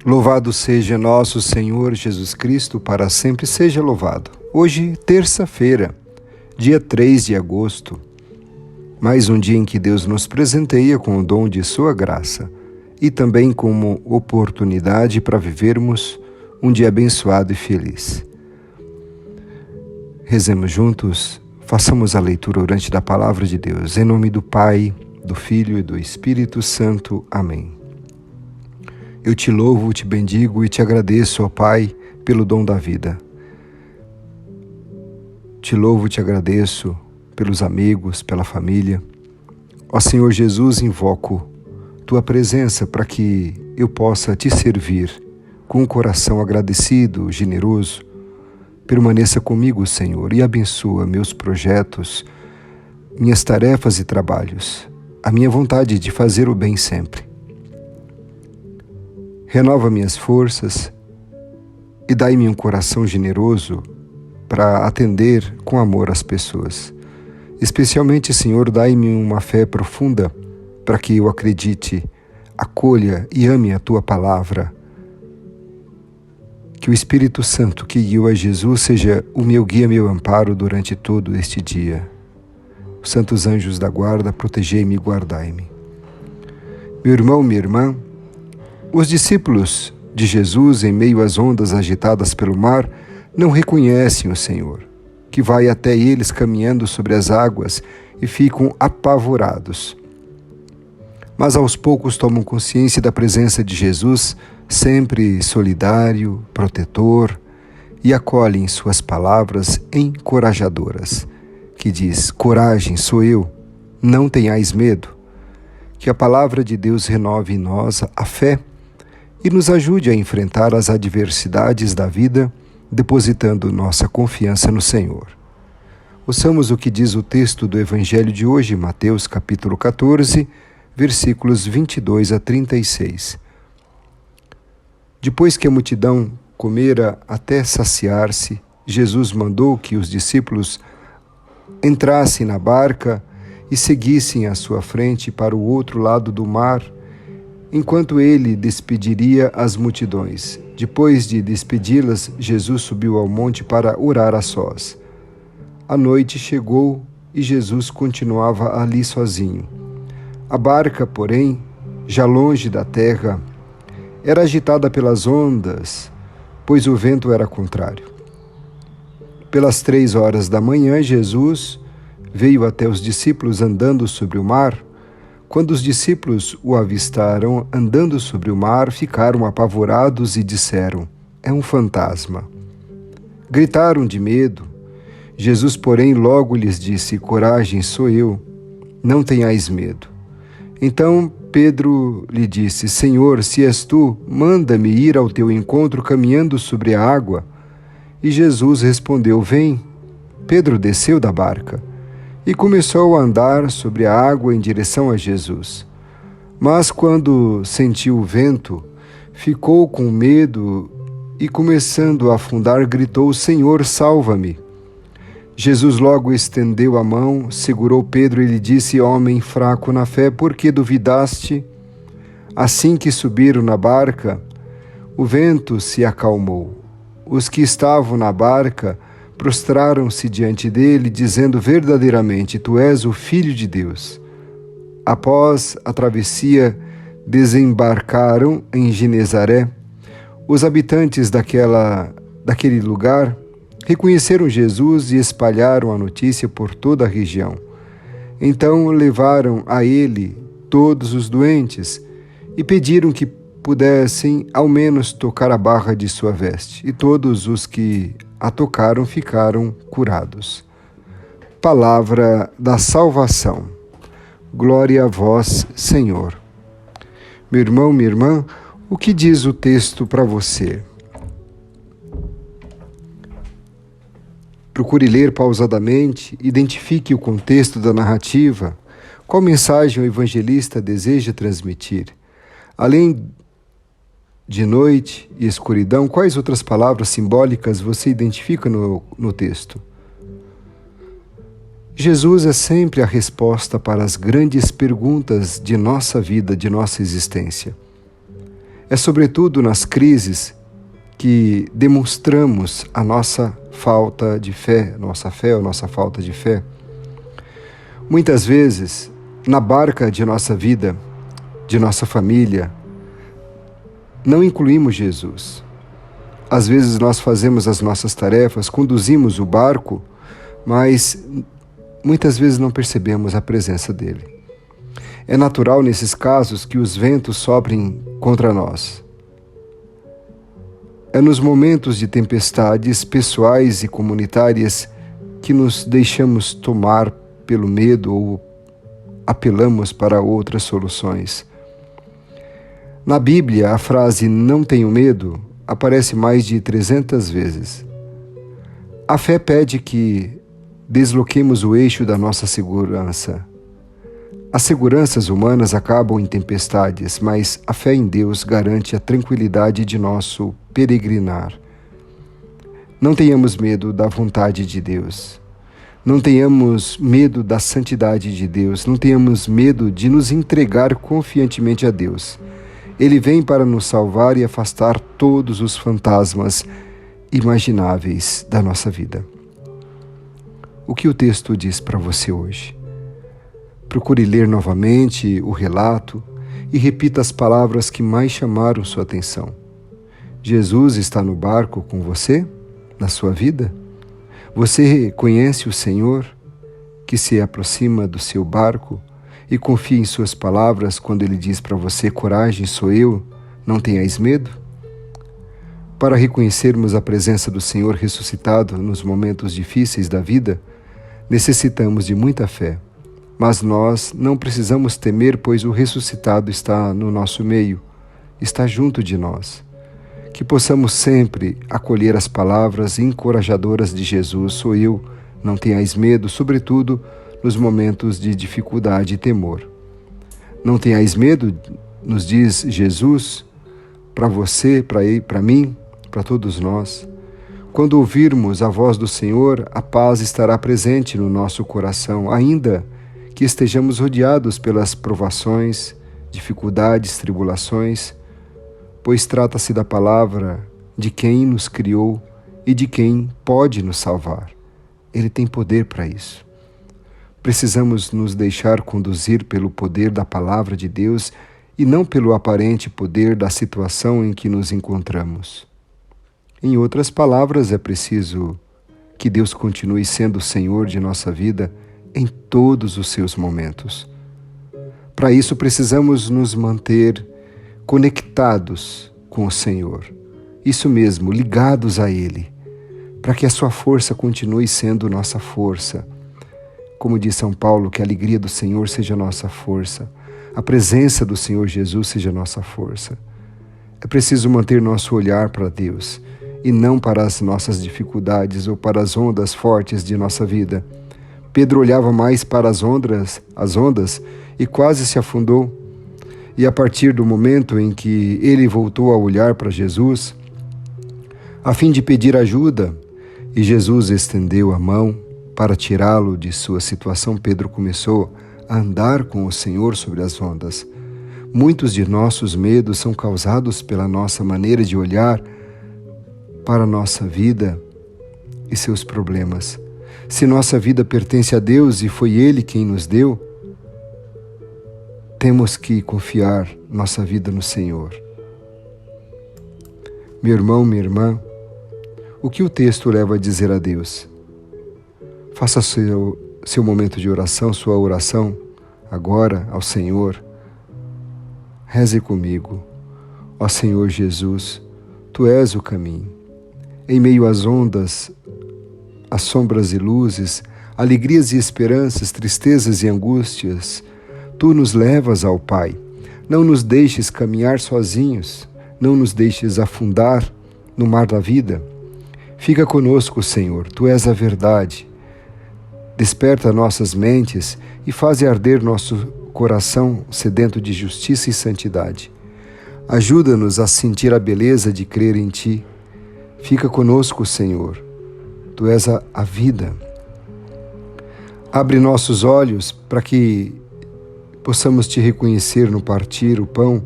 Louvado seja nosso Senhor Jesus Cristo, para sempre seja louvado. Hoje, terça-feira, dia 3 de agosto, mais um dia em que Deus nos presenteia com o dom de sua graça e também como oportunidade para vivermos um dia abençoado e feliz. Rezemos juntos, façamos a leitura orante da Palavra de Deus, em nome do Pai, do Filho e do Espírito Santo. Amém. Eu te louvo, te bendigo e te agradeço, ó Pai, pelo dom da vida. Te louvo, te agradeço pelos amigos, pela família. Ó Senhor Jesus, invoco Tua presença para que eu possa Te servir com um coração agradecido, generoso. Permaneça comigo, Senhor, e abençoa meus projetos, minhas tarefas e trabalhos, a minha vontade de fazer o bem sempre. Renova minhas forças e dai-me um coração generoso para atender com amor as pessoas. Especialmente, Senhor, dai-me uma fé profunda para que eu acredite, acolha e ame a Tua palavra. Que o Espírito Santo que guiou a Jesus seja o meu guia, meu amparo durante todo este dia. Os santos anjos da guarda, protegei-me e guardai-me. Meu irmão, minha irmã, os discípulos de Jesus, em meio às ondas agitadas pelo mar, não reconhecem o Senhor, que vai até eles caminhando sobre as águas e ficam apavorados. Mas aos poucos tomam consciência da presença de Jesus, sempre solidário, protetor, e acolhem suas palavras encorajadoras, que diz: coragem, sou eu, não tenhais medo. Que a palavra de Deus renove em nós a fé e nos ajude a enfrentar as adversidades da vida, depositando nossa confiança no Senhor. Ouçamos o que diz o texto do Evangelho de hoje, Mateus capítulo 14, versículos 22 a 36. Depois que a multidão comera até saciar-se, Jesus mandou que os discípulos entrassem na barca e seguissem à sua frente para o outro lado do mar, enquanto ele despediria as multidões. Depois de despedi-las, Jesus subiu ao monte para orar a sós. A noite chegou e Jesus continuava ali sozinho. A barca, porém, já longe da terra, era agitada pelas ondas, pois o vento era contrário. Pelas 3 horas da manhã, Jesus veio até os discípulos andando sobre o mar. Quando os discípulos o avistaram andando sobre o mar, ficaram apavorados e disseram: é um fantasma. Gritaram de medo. Jesus, porém, logo lhes disse: coragem, sou eu, não tenhais medo. Então Pedro lhe disse: Senhor, se és tu, manda-me ir ao teu encontro caminhando sobre a água. E Jesus respondeu: vem. Pedro desceu da barca e começou a andar sobre a água em direção a Jesus. Mas quando sentiu o vento, ficou com medo e, começando a afundar, gritou: Senhor, salva-me. Jesus logo estendeu a mão, segurou Pedro e lhe disse: homem fraco na fé, por que duvidaste? Assim que subiram na barca, o vento se acalmou. Os que estavam na barca prostraram-se diante dele, dizendo: verdadeiramente, tu és o Filho de Deus. Após a travessia, desembarcaram em Genezaré. Os habitantes daquele lugar reconheceram Jesus e espalharam a notícia por toda a região. Então levaram a ele todos os doentes e pediram que pudessem ao menos tocar a barra de sua veste. E todos os que a tocaram ficaram curados. Palavra da salvação. Glória a vós, Senhor. Meu irmão, minha irmã, o que diz o texto para você? Procure ler pausadamente, identifique o contexto da narrativa, qual mensagem o evangelista deseja transmitir. Além de noite e escuridão, quais outras palavras simbólicas você identifica no texto? Jesus é sempre a resposta para as grandes perguntas de nossa vida, de nossa existência. É sobretudo nas crises que demonstramos a nossa falta de fé, nossa fé ou nossa falta de fé. Muitas vezes, na barca de nossa vida, de nossa família, não incluímos Jesus. Às vezes nós fazemos as nossas tarefas, conduzimos o barco, mas muitas vezes não percebemos a presença dele. É natural nesses casos que os ventos soprem contra nós. É nos momentos de tempestades pessoais e comunitárias que nos deixamos tomar pelo medo ou apelamos para outras soluções. Na Bíblia, a frase "não tenho medo" aparece mais de 300 vezes. A fé pede que desloquemos o eixo da nossa segurança. As seguranças humanas acabam em tempestades, mas a fé em Deus garante a tranquilidade de nosso peregrinar. Não tenhamos medo da vontade de Deus. Não tenhamos medo da santidade de Deus. Não tenhamos medo de nos entregar confiantemente a Deus. Ele vem para nos salvar e afastar todos os fantasmas imagináveis da nossa vida. O que o texto diz para você hoje? Procure ler novamente o relato e repita as palavras que mais chamaram sua atenção. Jesus está no barco com você, na sua vida? Você conhece o Senhor que se aproxima do seu barco e confia em suas palavras quando Ele diz para você: coragem, sou eu, não tenhais medo? Para reconhecermos a presença do Senhor ressuscitado nos momentos difíceis da vida, necessitamos de muita fé. Mas nós não precisamos temer, pois o ressuscitado está no nosso meio, está junto de nós. Que possamos sempre acolher as palavras encorajadoras de Jesus: sou eu, não tenhais medo, sobretudo nos momentos de dificuldade e temor. Não tenhais medo, nos diz Jesus, para você, para mim, para todos nós. Quando ouvirmos a voz do Senhor, a paz estará presente no nosso coração, ainda que estejamos rodeados pelas provações, dificuldades, tribulações, pois trata-se da palavra de quem nos criou e de quem pode nos salvar. Ele tem poder para isso. Precisamos nos deixar conduzir pelo poder da palavra de Deus e não pelo aparente poder da situação em que nos encontramos. Em outras palavras, é preciso que Deus continue sendo o Senhor de nossa vida em todos os seus momentos. Para isso, precisamos nos manter conectados com o Senhor. Isso mesmo, ligados a Ele, para que a sua força continue sendo nossa força. Como diz São Paulo, que a alegria do Senhor seja nossa força, a presença do Senhor Jesus seja nossa força. É preciso manter nosso olhar para Deus e não para as nossas dificuldades ou para as ondas fortes de nossa vida. Pedro olhava mais para as ondas e quase se afundou. E a partir do momento em que ele voltou a olhar para Jesus, a fim de pedir ajuda, e Jesus estendeu a mão para tirá-lo de sua situação, Pedro começou a andar com o Senhor sobre as ondas. Muitos de nossos medos são causados pela nossa maneira de olhar para a nossa vida e seus problemas. Se nossa vida pertence a Deus e foi Ele quem nos deu, temos que confiar nossa vida no Senhor. Meu irmão, minha irmã, o que o texto leva a dizer a Deus? Faça seu momento de oração, sua oração agora ao Senhor. Reze comigo. Ó Senhor Jesus, Tu és o caminho. Em meio às ondas, às sombras e luzes, alegrias e esperanças, tristezas e angústias, Tu nos levas ao Pai. Não nos deixes caminhar sozinhos, não nos deixes afundar no mar da vida. Fica conosco, Senhor, Tu és a verdade. Desperta nossas mentes e faze arder nosso coração sedento de justiça e santidade. Ajuda-nos a sentir a beleza de crer em Ti. Fica conosco, Senhor. Tu és a vida. Abre nossos olhos para que possamos Te reconhecer no partir o pão,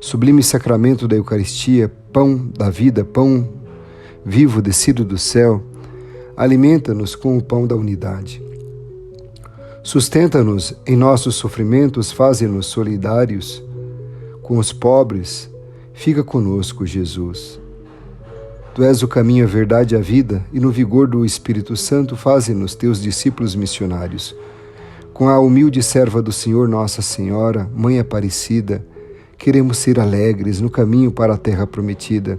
Sublime sacramento da Eucaristia, pão da vida, pão vivo descido do céu, alimenta-nos com o pão da unidade. Sustenta-nos em nossos sofrimentos, faze-nos solidários com os pobres. Fica conosco, Jesus. Tu és o caminho, a verdade e a vida, e no vigor do Espírito Santo faze-nos teus discípulos missionários. Com a humilde serva do Senhor, Nossa Senhora, Mãe Aparecida, queremos ser alegres no caminho para a terra prometida,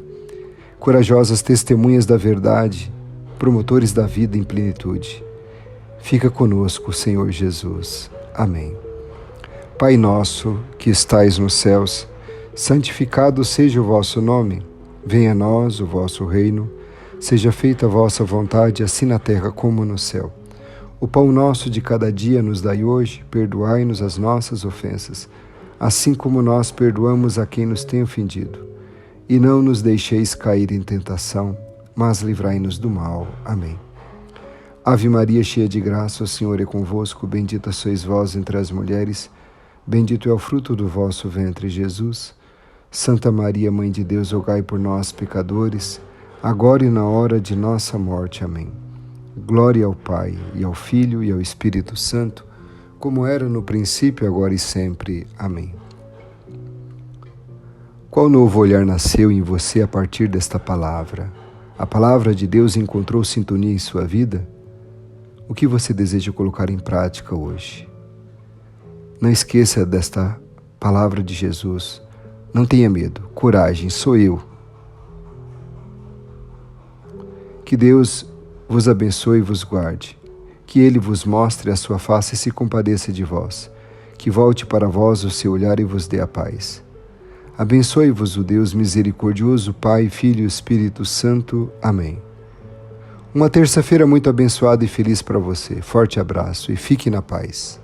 corajosas testemunhas da verdade, promotores da vida em plenitude. Fica conosco, Senhor Jesus. Amém. Pai nosso, que estais nos céus, santificado seja o vosso nome. Venha a nós o vosso reino. Seja feita a vossa vontade, assim na terra como no céu. O pão nosso de cada dia nos dai hoje. Perdoai-nos as nossas ofensas, assim como nós perdoamos a quem nos tem ofendido. E não nos deixeis cair em tentação, mas livrai-nos do mal. Amém. Ave Maria, cheia de graça, o Senhor é convosco. Bendita sois vós entre as mulheres. Bendito é o fruto do vosso ventre, Jesus. Santa Maria, Mãe de Deus, rogai por nós, pecadores, agora e na hora de nossa morte. Amém. Glória ao Pai, e ao Filho, e ao Espírito Santo, como era no princípio, agora e sempre. Amém. Qual novo olhar nasceu em você a partir desta palavra? A palavra de Deus encontrou sintonia em sua vida? O que você deseja colocar em prática hoje? Não esqueça desta palavra de Jesus. Não tenha medo, coragem, sou eu. Que Deus vos abençoe e vos guarde. Que Ele vos mostre a sua face e se compadeça de vós. Que volte para vós o seu olhar e vos dê a paz. Abençoe-vos o Deus misericordioso, Pai, Filho e Espírito Santo. Amém. Uma terça-feira muito abençoada e feliz para você. Forte abraço e fique na paz.